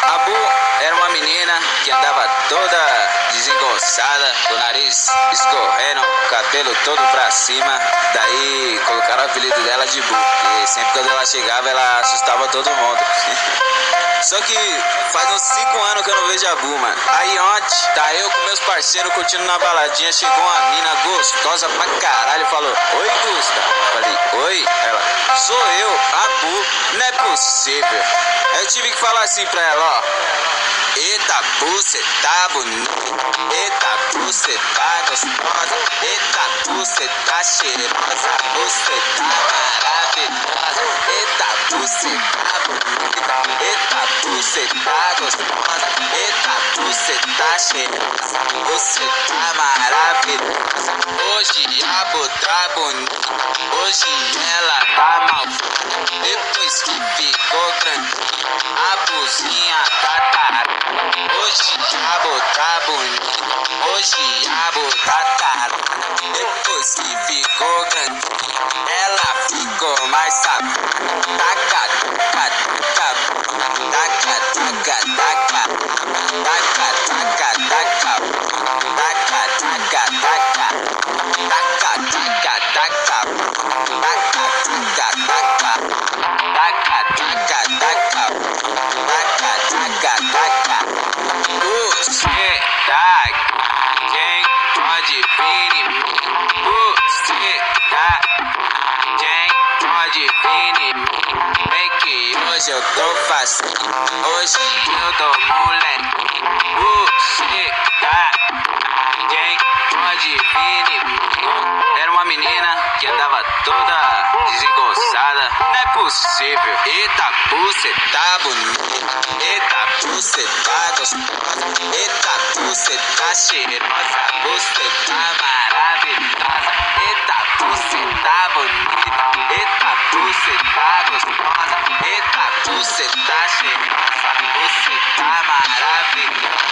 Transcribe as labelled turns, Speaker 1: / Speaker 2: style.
Speaker 1: A Bu era uma menina que andava toda desengonçada, com o nariz escorrendo, o cabelo todo pra cima. Daí colocaram o apelido dela de Bu, e sempre quando ela chegava ela assustava todo mundo. Só que faz uns 5 anos que eu não vejo a Bu, mano. Aí ontem, tá eu com meus parceiros curtindo na baladinha, chegou uma mina gostosa pra caralho, falou: "Oi, Gusta." Falei: "Oi?" Ela: "Sou eu, a Bu." Não é possível. Eu tive que falar assim pra ela, ó: "Eita, Bu, cê tá bonita. Eita, Bu, cê tá gostosa. Eita, Bu, cê tá cheirosa. Você tá maravilhosa. Eita, Bu, cê tá bonita. Eita, Bu, cê tá gostosa. Eita, Bu, cê tá cheirosa. Você tá maravilhosa. Hoje a Bu tá bonita. Hoje ela tá mal. Depois que ficou grandinha, a Buzinha tá tarada. Hoje a Bu tá bonita. Hoje a Bu tá tarada. Depois que ficou grandinha, ela ficou mais safada. Taca, taca, taca. Taca, taca, taca. Taca, taca, taca. Taca, taca, taca. Taca, taca, taca. Taca, taca, taca. Taca, taca, taca. Taca, taca, taca. Você tá quem pode vir em mim. Você tá quem pode vir em mim. Vem que hoje eu tô facinho. Hoje eu tô moleque. Você tá quem pode vir em mim. Era uma menina que andava toda desengonçada. Não é possível. Eita, Bu, cê tá bonita. Eita, Bu, cê tá gostosa. Eita, Bu, cê tá cheirosa. Você tá maravilhosa. Eita, Bu, cê tá bonita. Eita, Bu, cê tá gostosa. Eita, Bu, cê tá cheirosa. Você tá maravilhosa.